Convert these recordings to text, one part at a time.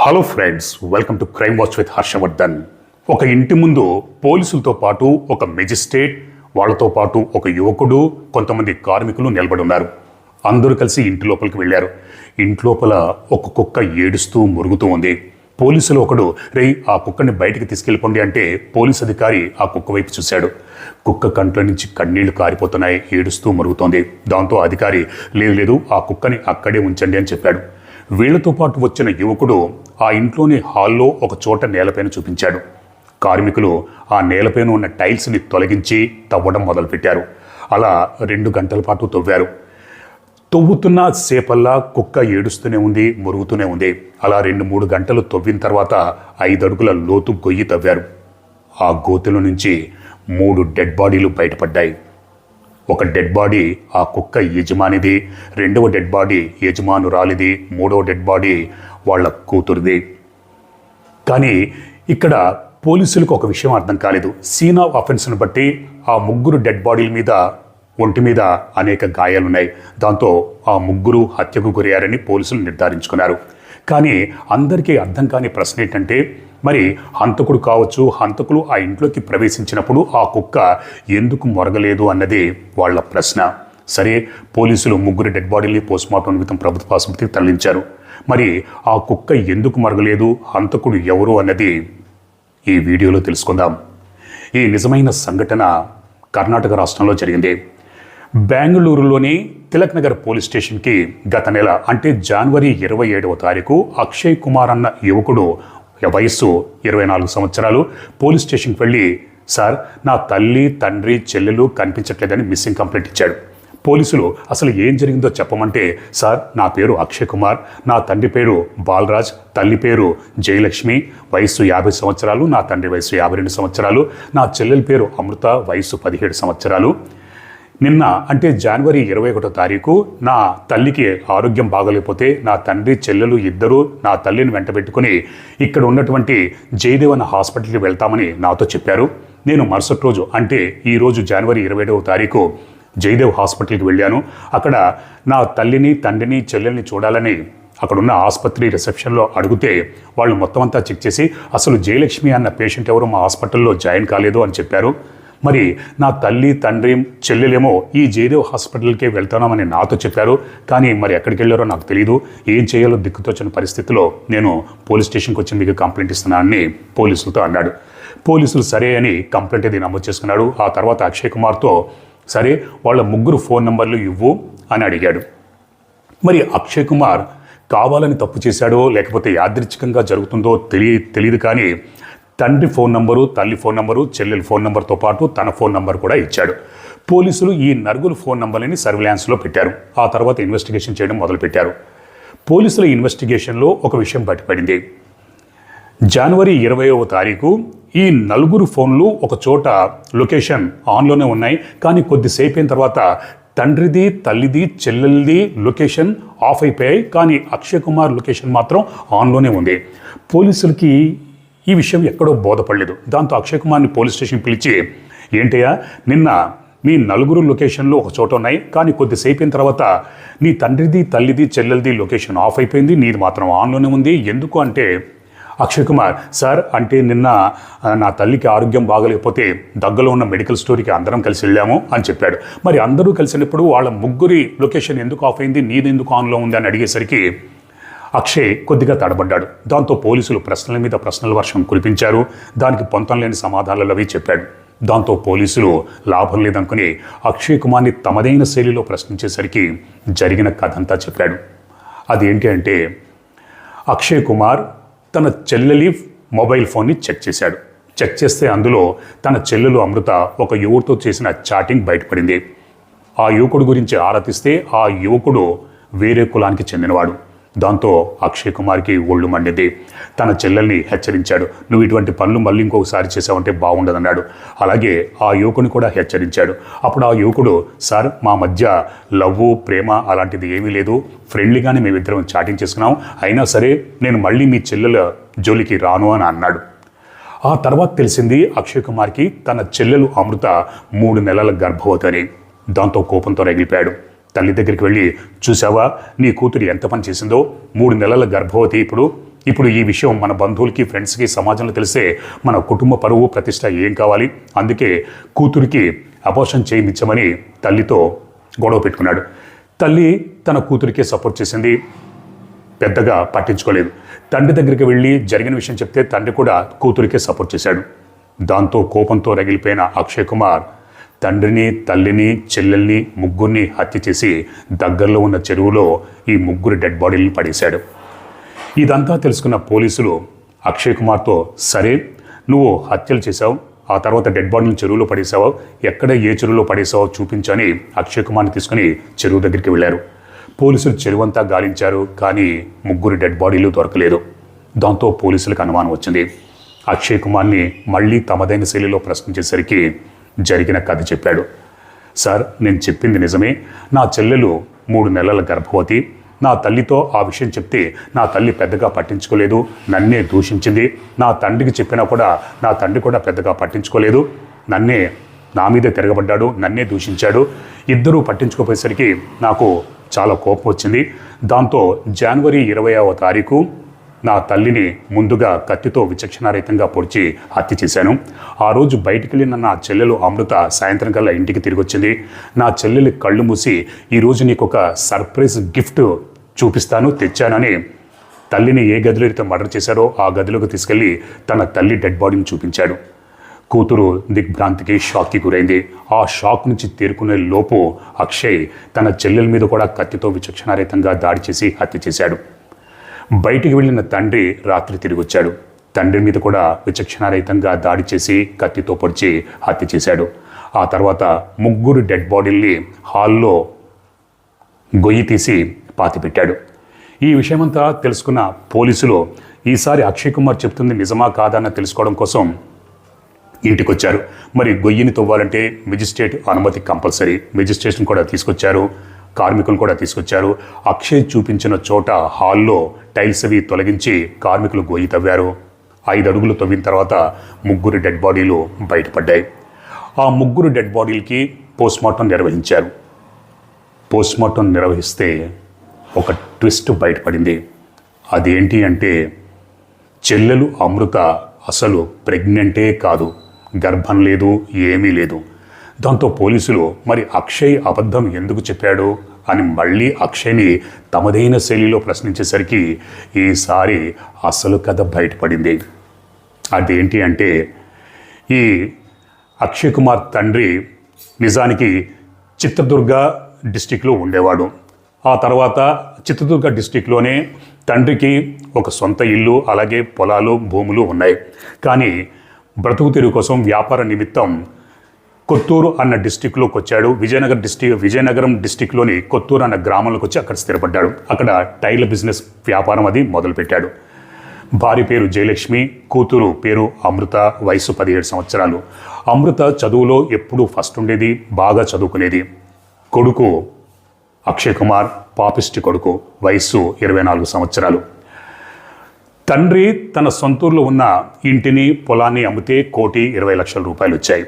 Hello friends, welcome to crime watch with Harshavardhan. ఒక ఇంటి ముందు పోలీసులతో పాటు ఒక మెజిస్ట్రేట్, వాళ్ళతో పాటు ఒక యువకుడు, కొంతమంది కార్మికులు నిలబడి ఉన్నారు. అందరూ కలిసి ఇంటి లోపలికి వెళ్ళారు. ఇంటి లోపల ఒక కుక్క ఏడుస్తూ మురుగుతూ ఉంది. పోలీసులు ఒకడు, రేయ్ ఆ కుక్కని బయటికి తీసుకెళ్ళిపోండి అంటే పోలీస్ అధికారి ఆ కుక్క వైపు చూశాడు. కుక్క కంట్ల నుంచి కన్నీళ్లు కారిపోతున్నాయి, ఏడుస్తూ మురుగుతోంది. దాంతో అధికారి లేదు ఆ కుక్కని అక్కడే ఉంచండి అని చెప్పాడు. వీళ్లతో పాటు వచ్చిన యువకుడు ఆ ఇంట్లోని హాల్లో ఒక చోట నేలపైన చూపించాడు. కార్మికులు ఆ నేలపైన ఉన్న టైల్స్ని తొలగించి తవ్వడం మొదలుపెట్టారు. అలా 2 గంటల పాటు తవ్వారు. తవ్వుతున్న సేపల్లా కుక్క ఏడుస్తూనే ఉంది, మురుగుతూనే ఉంది. అలా 2-3 గంటలు తవ్విన తర్వాత 5 అడుగుల లోతు గొయ్యి తవ్వారు. ఆ గోతుల నుంచి 3 డెడ్ బాడీలు బయటపడ్డాయి. ఒక డెడ్ బాడీ ఆ కుక్క యజమానిది, 2వ డెడ్ బాడీ యజమానురాలిది, 3వ డెడ్ బాడీ వాళ్ళ కూతురిది. కానీ ఇక్కడ పోలీసులకు ఒక విషయం అర్థం కాలేదు. సీన్ ఆఫ్ అఫెన్స్ను బట్టి ఆ 3 డెడ్ బాడీల మీద, ఒంటి మీద అనేక గాయాలున్నాయి. దాంతో ఆ 3 హత్యకు గురయ్యారని పోలీసులు నిర్ధారించుకున్నారు. కానీ అందరికీ అర్థం కాని ప్రశ్న ఏంటంటే, మరి హంతకుడు కావచ్చు, హంతకులు ఆ ఇంట్లోకి ప్రవేశించినప్పుడు ఆ కుక్క ఎందుకు మొరగలేదు అన్నది వాళ్ళ ప్రశ్న. సరే, పోలీసులు 3 డెడ్ బాడీల్ని పోస్ట్మార్టం నిమిత్తం ప్రభుత్వ ఆసుపత్రికి తరలించారు. మరి ఆ కుక్క ఎందుకు మొరగలేదు, హంతకుడు ఎవరు అన్నది ఈ వీడియోలో తెలుసుకుందాం. ఈ నిజమైన సంఘటన కర్ణాటక రాష్ట్రంలో జరిగింది. బెంగళూరులోని తిలక్ నగర్ పోలీస్ స్టేషన్కి గత నెల అంటే జనవరి 27వ తారీఖు అక్షయ్ కుమార్ అన్న యువకుడు, వయస్సు 24 సంవత్సరాలు, పోలీస్ స్టేషన్కి వెళ్ళి, సార్ నా తల్లి, తండ్రి, చెల్లెలు కనిపించట్లేదని మిస్సింగ్ కంప్లైంట్ ఇచ్చాడు. పోలీసులు అసలు ఏం జరిగిందో చెప్పమంటే, సార్ నా పేరు అక్షయ్ కుమార్, నా తండ్రి పేరు బాలరాజ్, తల్లి పేరు జయలక్ష్మి, వయస్సు 50 సంవత్సరాలు, నా తండ్రి వయస్సు 52 సంవత్సరాలు, నా చెల్లెల పేరు అమృత, వయస్సు 17 సంవత్సరాలు. నిన్న అంటే జనవరి 21వ తారీఖు నా తల్లికి ఆరోగ్యం బాగలేకపోతే నా తండ్రి, చెల్లెలు ఇద్దరూ నా తల్లిని వెంటబెట్టుకుని ఇక్కడ ఉన్నటువంటి జయదేవ్ అన్న హాస్పిటల్కి వెళ్తామని నాతో చెప్పారు. నేను మరుసటి రోజు అంటే ఈరోజు జనవరి 27వ తారీఖు జయదేవ్ హాస్పిటల్కి వెళ్ళాను. అక్కడ నా తల్లిని, తండ్రిని, చెల్లెల్ని చూడాలని అక్కడున్న ఆసుపత్రి రిసెప్షన్లో అడిగితే వాళ్ళు మొత్తం అంతా చెక్ చేసి అసలు జయలక్ష్మి అన్న పేషెంట్ ఎవరు మా హాస్పిటల్లో జాయిన్ కాలేదు అని చెప్పారు. మరి నా తల్లి, తండ్రి, చెల్లెలేమో ఈ జయదేవ్ హాస్పిటల్కే వెళ్తున్నామని నాతో చెప్పారు. కానీ మరి ఎక్కడికి వెళ్ళారో నాకు తెలియదు. ఏం చేయాలో దిక్కుతోచిన పరిస్థితిలో నేను పోలీస్ స్టేషన్కి వచ్చి మీకు కంప్లైంట్ ఇస్తున్నానని పోలీసులతో అన్నాడు. పోలీసులు సరే అని కంప్లైంట్ అది నమోదు చేసుకున్నాడు. ఆ తర్వాత అక్షయ్ కుమార్తో, సరే వాళ్ళ 3 ఫోన్ నంబర్లు ఇవ్వు అని అడిగాడు. మరి అక్షయ్ కుమార్ కావాలని తప్పు చేశాడో లేకపోతే యాదృచ్ఛికంగా జరుగుతుందో తెలియదు. కానీ తండ్రి ఫోన్ నంబరు, తల్లి ఫోన్ నంబరు, చెల్లెల ఫోన్ నంబర్తో పాటు తన ఫోన్ నంబర్ కూడా ఇచ్చాడు. పోలీసులు ఈ నలుగురు ఫోన్ నంబర్లని సర్విలాన్స్లో పెట్టారు. ఆ తర్వాత ఇన్వెస్టిగేషన్ చేయడం మొదలుపెట్టారు. పోలీసుల ఇన్వెస్టిగేషన్లో ఒక విషయం బయటపడింది. జనవరి 20వ తారీఖు ఈ 4 ఫోన్లు ఒక చోట లొకేషన్ ఆన్లోనే ఉన్నాయి. కానీ కొద్దిసేపు అయిన తర్వాత తండ్రిది, తల్లిది, చెల్లెలది లొకేషన్ ఆఫ్ అయిపోయాయి. కానీ అక్షయ్ కుమార్ లొకేషన్ మాత్రం ఆన్లోనే ఉంది. పోలీసులకి ఈ విషయం ఎక్కడో బోధపడలేదు. దాంతో అక్షయ్ కుమార్ని పోలీస్ స్టేషన్ పిలిచి, ఏంటయ్యా నిన్న మీ 4 లొకేషన్లు ఒక చోట ఉన్నాయి, కానీ కొద్దిసేపు అయిన తర్వాత నీ తండ్రిది, తల్లిది, చెల్లెలది లొకేషన్ ఆఫ్ అయిపోయింది, నీది మాత్రం ఆన్లోనే ఉంది, ఎందుకు అంటే, అక్షయ్ కుమార్, సార్ అంటే నిన్న నా తల్లికి ఆరోగ్యం బాగలేకపోతే దగ్గరలో ఉన్న మెడికల్ స్టోర్కి అందరం కలిసి వెళ్ళాము అని చెప్పాడు. మరి అందరూ కలిసినప్పుడు వాళ్ళ 3 లొకేషన్ ఎందుకు ఆఫ్ అయింది, నీది ఎందుకు ఆన్లో ఉంది అని అడిగేసరికి అక్షయ్ కొద్దిగా తడబడ్డాడు. దాంతో పోలీసులు ప్రశ్నల మీద ప్రశ్నల వర్షం కురిపించారు. దానికి పొంతం లేని సమాధానాలు అవి చెప్పాడు. దాంతో పోలీసులు లాభం లేదనుకుని అక్షయ్ కుమార్ని తమదైన శైలిలో ప్రశ్నించేసరికి జరిగిన కథ అంతా చెప్పాడు. అదేంటి అంటే, అక్షయ్ కుమార్ తన చెల్లెలి మొబైల్ ఫోన్ని చెక్ చేశాడు. చెక్ చేస్తే అందులో తన చెల్లెలు అమృత ఒక యువకుడితో చేసిన చాటింగ్ బయటపడింది. ఆ యువకుడు గురించి ఆరా తీస్తే ఆ యువకుడు వేరే కులానికి చెందినవాడు. దాంతో అక్షయ్ కుమార్కి ఒళ్ళు మండింది. తన చెల్లెల్ని హెచ్చరించాడు, నువ్వు ఇటువంటి పనులు మళ్ళీ ఇంకొకసారి చేసావంటే బాగుండదన్నాడు. అలాగే ఆ యువకుని కూడా హెచ్చరించాడు. అప్పుడు ఆ యువకుడు, సార్ మా మధ్య లవ్వు, ప్రేమ అలాంటిది ఏమీ లేదు, ఫ్రెండ్లీగానే మేమిద్దరం చాటింగ్ చేసుకున్నాం, అయినా సరే నేను మళ్ళీ మీ చెల్లెల జోలికి రాను అని అన్నాడు. ఆ తర్వాత తెలిసింది అక్షయ్ కుమార్కి తన చెల్లెలు అమృత 3 నెలల గర్భవతి అని. దాంతో కోపంతో రగిలిపోయాడు. తల్లి దగ్గరికి వెళ్ళి, చూసావా నీ కూతురు ఎంత పని చేసిందో, 3 నెలల గర్భవతి, ఇప్పుడు ఇప్పుడు ఈ విషయం మన బంధువులకి, ఫ్రెండ్స్కి, సమాజంలో తెలిస్తే మన కుటుంబ పరువు, ప్రతిష్ట ఏం కావాలి? అందుకే కూతురికి అబార్షన్ చేయించమని తల్లితో గొడవ పెట్టుకున్నాడు. తల్లి తన కూతురికే సపోర్ట్ చేసింది, పెద్దగా పట్టించుకోలేదు. తండ్రి దగ్గరికి వెళ్ళి జరిగిన విషయం చెప్తే తండ్రి కూడా కూతురికే సపోర్ట్ చేశాడు. దాంతో కోపంతో రగిలిపోయిన అక్షయ్ కుమార్ తండ్రిని, తల్లిని, చెల్లెల్ని, ముగ్గురిని హత్య చేసి దగ్గరలో ఉన్న చెరువులో ఈ ముగ్గురు డెడ్ బాడీలను పడేశాడు. ఇదంతా తెలుసుకున్న పోలీసులు అక్షయ్ కుమార్తో, సరే నువ్వు హత్యలు చేశావు, ఆ తర్వాత డెడ్ బాడీని చెరువులో పడేసావు, ఎక్కడ ఏ చెరువులో పడేసావో చూపించని అక్షయ్ కుమార్ని తీసుకుని చెరువు దగ్గరికి వెళ్ళారు. పోలీసులు చెరువంతా గాలించారు, కానీ ముగ్గురు డెడ్ బాడీలు దొరకలేదు. దాంతో పోలీసులకు అనుమానం వచ్చింది. అక్షయ్ కుమార్ని మళ్ళీ తమదైన శైలిలో ప్రశ్నించేసరికి జరిగిన కథ చెప్పాడు. సార్, నేను చెప్పింది నిజమే. నా చెల్లెలు 3 నెలల గర్భవతి. నా తల్లితో ఆ విషయం చెప్తే నా తల్లి పెద్దగా పట్టించుకోలేదు, నన్నే దూషించింది. నా తండ్రికి చెప్పినా కూడా నా తండ్రి కూడా పెద్దగా పట్టించుకోలేదు, నా మీదే తిరగబడ్డాడు, నన్నే దూషించాడు. ఇద్దరూ పట్టించుకోపోయేసరికి నాకు చాలా కోపం వచ్చింది. దాంతో జనవరి 20వ తారీఖు నా తల్లిని ముందుగా కత్తితో విచక్షణారహితంగా పొడిచి హత్య చేశాను. ఆ రోజు బయటికి వెళ్ళిన నా చెల్లెలు అమృత సాయంత్రం కల్లా ఇంటికి తిరిగి వచ్చింది. నా చెల్లెలి కళ్ళు మూసి, ఈరోజు నీకు ఒక సర్ప్రైజ్ గిఫ్ట్ చూపిస్తాను, తెచ్చానని తల్లిని ఏ గదిలో అయితే మర్డర్ చేశారో ఆ గదిలోకి తీసుకెళ్లి తన తల్లి డెడ్ బాడీని చూపించాడు. కూతురు దిగ్భ్రాంతికి, షాక్కి గురైంది. ఆ షాక్ నుంచి తేరుకునే లోపు అక్షయ్ తన చెల్లెల మీద కూడా కత్తితో విచక్షణారహితంగా దాడి చేసి హత్య చేశాడు. బయటికి వెళ్ళిన తండ్రి రాత్రి తిరిగి వచ్చాడు. తండ్రి మీద కూడా విచక్షణారహితంగా దాడి చేసి కత్తితో పొడిచి హత్య చేశాడు. ఆ తర్వాత ముగ్గురు డెడ్ బాడీల్ని హాల్లో గొయ్యి తీసి పాతిపెట్టాడు. ఈ విషయమంతా తెలుసుకున్న పోలీసులు ఈసారి అక్షయ్ కుమార్ చెప్తుంది నిజమా కాదా అని తెలుసుకోవడం కోసం ఇంటికొచ్చారు. మరి గొయ్యిని తవ్వాలంటే మెజిస్ట్రేట్ అనుమతి కంపల్సరీ. మెజిస్ట్రేషన్ కూడా తీసుకొచ్చారు, కార్మికులు కూడా తీసుకొచ్చారు. అక్షయ్ చూపించిన చోట హాల్లో టైల్స్ అవి తొలగించి కార్మికులు గొయ్యి తవ్వారు. 5 అడుగులు తవ్విన తర్వాత ముగ్గురు డెడ్ బాడీలు బయటపడ్డాయి. ఆ ముగ్గురు డెడ్ బాడీలకి పోస్ట్మార్టం నిర్వహించారు. పోస్ట్మార్టం నిర్వహిస్తే ఒక ట్విస్ట్ బయటపడింది. అదేంటి అంటే చెల్లెలు అమృత అసలు ప్రెగ్నెంటే కాదు, గర్భం లేదు, ఏమీ లేదు. దాంతో పోలీసులు మరి అక్షయ్ అబద్ధం ఎందుకు చెప్పాడు అని మళ్ళీ అక్షయ్ని తమదైన శైలిలో ప్రశ్నించేసరికి ఈసారి అసలు కథ బయటపడింది. అదేంటి అంటే ఈ అక్షయ్ కుమార్ తండ్రి నిజానికి చిత్రదుర్గ డిస్టిక్లో ఉండేవాడు. ఆ తర్వాత చిత్రదుర్గ డిస్టిక్లోనే తండ్రికి ఒక సొంత ఇల్లు, అలాగే పొలాలు, భూములు ఉన్నాయి. కానీ బ్రతుకు తెరువు కోసం వ్యాపార నిమిత్తం కొత్తూరు అన్న డిస్టిక్లోకి వచ్చాడు. విజయనగరం డిస్టిక్లోని కొత్తూరు అన్న గ్రామంలోకి వచ్చి అక్కడ స్థిరపడ్డాడు. అక్కడ టైల్ బిజినెస్ వ్యాపారం అది మొదలుపెట్టాడు. భార్య పేరు జయలక్ష్మి, కూతురు పేరు అమృత, వయసు 17 సంవత్సరాలు. అమృత చదువులో ఎప్పుడూ ఫస్ట్ ఉండేది, బాగా చదువుకునేది. కొడుకు అక్షయ్ కుమార్ పాపిష్టి కొడుకు, వయస్సు 24 సంవత్సరాలు. తండ్రి తన సొంతూరులో ఉన్న ఇంటిని, పొలాన్ని అమ్మితే 1,20 లక్షల రూపాయలు వచ్చాయి.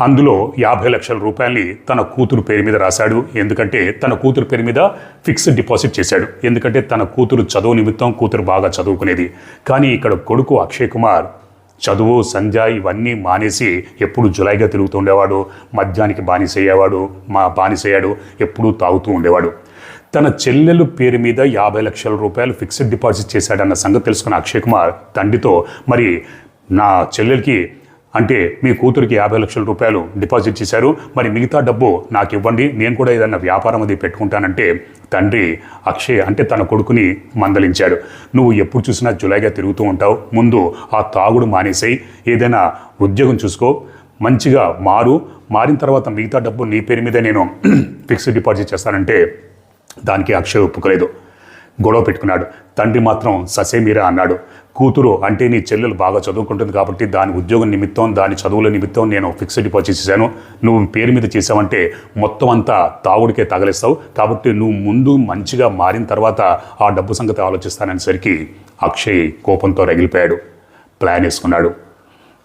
అందులో 50 లక్షల రూపాయలని తన కూతురు పేరు మీద రాశాడు. ఎందుకంటే తన కూతురు పేరు మీద ఫిక్స్డ్ డిపాజిట్ చేశాడు. ఎందుకంటే తన కూతురు చదువు నిమిత్తం, కూతురు బాగా చదువుకునేది. కానీ ఇక్కడ కొడుకు అక్షయ్ కుమార్ చదువు, సంధ్య ఇవన్నీ మానేసి ఎప్పుడు జులైగా తిరుగుతూ ఉండేవాడు. మద్యానికి బానిసయ్యాడు, ఎప్పుడూ తాగుతూ ఉండేవాడు. తన చెల్లెలు పేరు మీద 50 లక్షల రూపాయలు ఫిక్స్డ్ డిపాజిట్ చేశాడన్న సంగతి తెలుసుకున్న అక్షయ్ కుమార్ తండ్రితో, మరి నా చెల్లెలకి అంటే మీ కూతురికి 50 లక్షల రూపాయలు డిపాజిట్ చేశారు, మరి మిగతా డబ్బు నాకు ఇవ్వండి, నేను కూడా ఏదన్నా వ్యాపారం అది పెట్టుకుంటానంటే తండ్రి అక్షయ్ అంటే తన కొడుకుని మందలించాడు. నువ్వు ఎప్పుడు చూసినా జులైగా తిరుగుతూ ఉంటావు, ముందు ఆ తాగుడు మానేసేయి, ఏదైనా ఉద్యోగం చూసుకో, మంచిగా మారిన తర్వాత మిగతా డబ్బు నీ పేరు మీద నేను ఫిక్స్డ్ డిపాజిట్ చేస్తానంటే దానికి అక్షయ్ ఒప్పుకోలేదు. గొడవ పెట్టుకున్నాడు. తండ్రి మాత్రం ససేమీరా అన్నాడు. కూతురు అంటే నీ చెల్లెలు బాగా చదువుకుంటుంది కాబట్టి దాని ఉద్యోగం నిమిత్తం, దాని చదువుల నిమిత్తం నేను ఫిక్స్డ్ డిపాజిట్ చేశాను. నువ్వు పేరు మీద చేసావంటే మొత్తం అంతా తాగుడికే తగలేస్తావు, కాబట్టి నువ్వు ముందు మంచిగా మారిన తర్వాత ఆ డబ్బు సంగతి ఆలోచిస్తాననేసరికి అక్షయ్ కోపంతో రగిలిపోయాడు. ప్లాన్ వేసుకున్నాడు.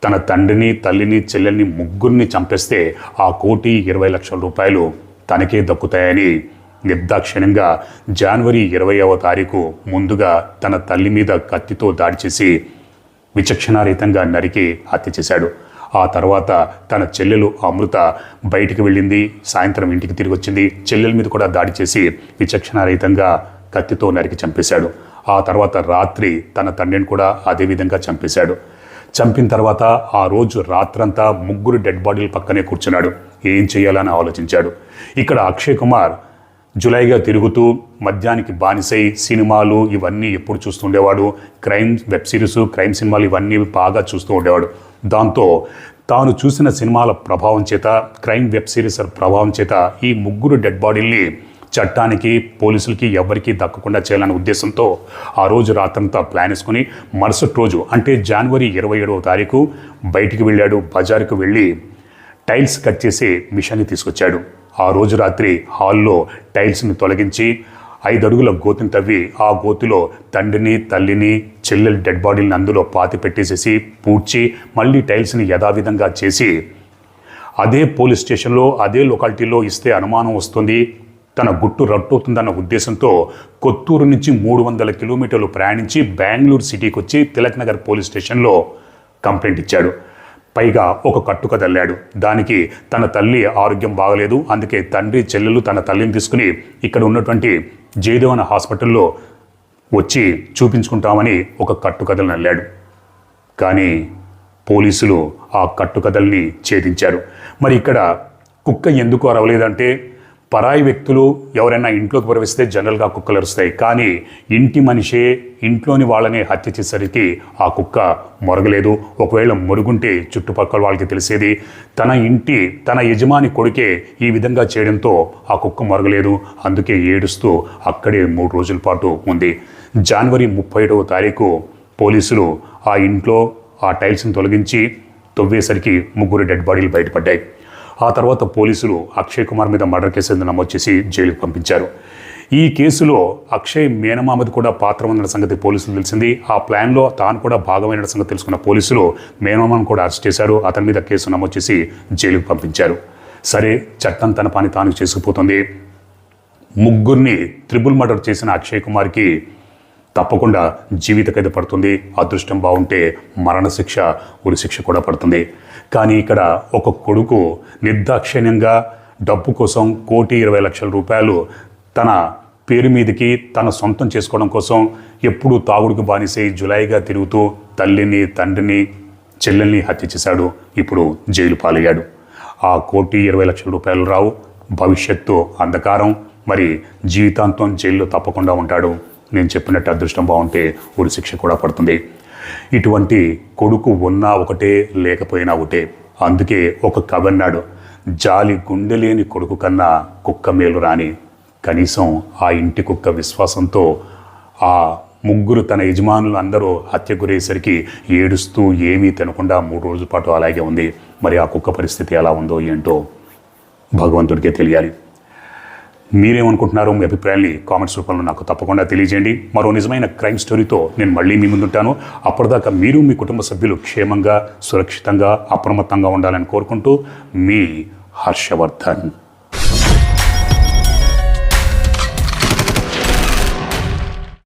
తన తండ్రిని, తల్లిని, చెల్లెల్ని ముగ్గురిని చంపేస్తే ఆ 1,20 లక్షల రూపాయలు తనకే దక్కుతాయని నిర్దాక్షిణ్యంగా జనవరి 20వ తారీఖు ముందుగా తన తల్లి మీద కత్తితో దాడి చేసి విచక్షణారహితంగా నరికి హత్య చేశాడు. ఆ తర్వాత తన చెల్లెలు అమృత బయటికి వెళ్ళింది, సాయంత్రం ఇంటికి తిరిగి వచ్చింది. చెల్లెల మీద కూడా దాడి చేసి విచక్షణారహితంగా కత్తితో నరికి చంపేశాడు. ఆ తర్వాత రాత్రి తన తండ్రిని కూడా అదేవిధంగా చంపేశాడు. చంపిన తర్వాత ఆ రోజు రాత్రంతా 3 డెడ్ బాడీల పక్కనే కూర్చున్నాడు. ఏం చేయాలని ఆలోచించాడు. ఇక్కడ అక్షయ్ కుమార్ జులైగా తిరుగుతూ మద్యానికి బానిసై సినిమాలు ఇవన్నీ ఎప్పుడు చూస్తుండేవాడు. క్రైమ్ వెబ్ సిరీస్, క్రైమ్ సినిమాలు ఇవన్నీ బాగా చూస్తూ ఉండేవాడు. దాంతో తాను చూసిన సినిమాల ప్రభావం చేత, క్రైమ్ వెబ్ సిరీస్ ప్రభావం చేత ఈ 3 డెడ్ బాడీల్ని చట్టానికి, పోలీసులకి ఎవరికీ దక్కకుండా చేయాలనే ఉద్దేశంతో ఆ రోజు రాత్రంతా ప్లాన్ వేసుకుని మరుసటి రోజు అంటే జనవరి 27వ తారీఖు బయటికి వెళ్ళాడు. బజారుకు వెళ్ళి టైల్స్ కట్ చేసి మిషన్ని తీసుకొచ్చాడు. ఆ రోజు రాత్రి హాల్లో టైల్స్ని తొలగించి 5 అడుగుల గోతిని తవ్వి ఆ గోతిలో తండ్రిని, తల్లిని, చెల్లెలు డెడ్ బాడీని అందులో పాతి పెట్టేసేసి పూడ్చి మళ్ళీ టైల్స్ని యథావిధంగా చేసి అదే పోలీస్ స్టేషన్లో అదే లొకాలిటీలో ఇస్తే అనుమానం వస్తుంది, తన గుట్టు రట్టవుతుందన్న ఉద్దేశంతో కొత్తూరు నుంచి 300 కిలోమీటర్లు ప్రయాణించి బెంగళూరు సిటీకి వచ్చి తిలక్ నగర్ పోలీస్ స్టేషన్లో కంప్లైంట్ ఇచ్చాడు. పైగా ఒక కట్టుకదల్లాడు. దానికి తన తల్లి ఆరోగ్యం బాగలేదు, అందుకే తండ్రి, చెల్లెలు తన తల్లిని తీసుకుని ఇక్కడ ఉన్నటువంటి జయదేవన హాస్పిటల్లో వచ్చి చూపించుకుంటామని ఒక కట్టుకథలు నల్లాడు. కానీ పోలీసులు ఆ కట్టుకథల్ని ఛేదించారు. మరి ఇక్కడ కుక్క ఎందుకు అరవలేదంటే, పరాయి వ్యక్తులు ఎవరైనా ఇంట్లోకి ప్రవేశిస్తే జనరల్గా కుక్కలు అరుస్తాయి. కానీ ఇంటి మనిషే ఇంట్లోని వాళ్ళనే హత్య చేసేసరికి ఆ కుక్క మొరగలేదు. ఒకవేళ మొరుగుంటే చుట్టుపక్కల వాళ్ళకి తెలిసేది. తన యజమాని కొడుకే ఈ విధంగా చేయడంతో ఆ కుక్క మొరగలేదు. అందుకే ఏడుస్తూ అక్కడే 3 రోజుల పాటు ఉంది. జనవరి 31వ తారీఖు పోలీసులు ఆ ఇంట్లో ఆ టైల్స్ని తొలగించి తవ్వేసరికి 3 డెడ్ బాడీలు బయటపడ్డాయి. ఆ తర్వాత పోలీసులు అక్షయ్ కుమార్ మీద మర్డర్ కేసు నమోదు చేసి జైలుకు పంపించారు. ఈ కేసులో అక్షయ్ మేనమామది కూడా పాత్ర ఉందన్న సంగతి పోలీసులు తెలిసింది. ఆ ప్లాన్లో తాను కూడా భాగమైన సంగతి తెలుసుకున్న పోలీసులు మేనమామను కూడా అరెస్ట్ చేశారు. అతని మీద కేసు నమోదు చేసి జైలుకు పంపించారు. సరే, చట్టం తన పని తాను చేసుకుపోతుంది. 3 త్రిబుల్ మర్డర్ చేసిన అక్షయ్ కుమార్కి తప్పకుండా జీవిత ఖైదు పడుతుంది. అదృష్టం బాగుంటే మరణశిక్ష, ఉరిశిక్ష కూడా పడుతుంది. కానీ ఇక్కడ ఒక కొడుకు నిర్దాక్షిణ్యంగా డబ్బు కోసం 1,20,00,000 రూపాయలు తన పేరు మీదకి తన సొంతం చేసుకోవడం కోసం ఎప్పుడూ తాగుడుకు బానిసై జులైగా తిరుగుతూ తల్లిని, తండ్రిని, చెల్లెల్ని హత్య చేశాడు. ఇప్పుడు జైలు పాలయ్యాడు. ఆ 1,20,00,000 రూపాయలు రావు, భవిష్యత్తు అంధకారం. మరి జీవితాంతం జైల్లో తప్పకుండా ఉంటాడు. నేను చెప్పినట్టు అదృష్టం బాగుంటే ఉరిశిక్ష కూడా పడుతుంది. ఇటువంటి కొడుకు ఉన్నా ఒకటే, లేకపోయినా ఒకటే. అందుకే ఒక కవి అన్నాడు, జాలి గుండెలేని కొడుకు కన్నా కుక్క మేలు రాని. కనీసం ఆ ఇంటి కుక్క విశ్వాసంతో ఆ 3 తన యజమానులు అందరూ హత్య గురయ్యేసరికి ఏడుస్తూ ఏమీ తినకుండా 3 రోజుల పాటు అలాగే ఉంది. మరి ఆ కుక్క పరిస్థితి ఎలా ఉందో ఏంటో భగవంతుడికే తెలియాలి. మీరేమనుకుంటున్నారో మీ అభిప్రాయాన్ని కామెంట్స్ రూపంలో నాకు తప్పకుండా తెలియజేయండి. మరో నిజమైన క్రైమ్ స్టోరీతో నేను మళ్ళీ మీ ముందుంటాను. అప్పటిదాకా మీరు, మీ కుటుంబ సభ్యులు క్షేమంగా, సురక్షితంగా, అప్రమత్తంగా ఉండాలని కోరుకుంటూ మీ హర్షవర్ధన్.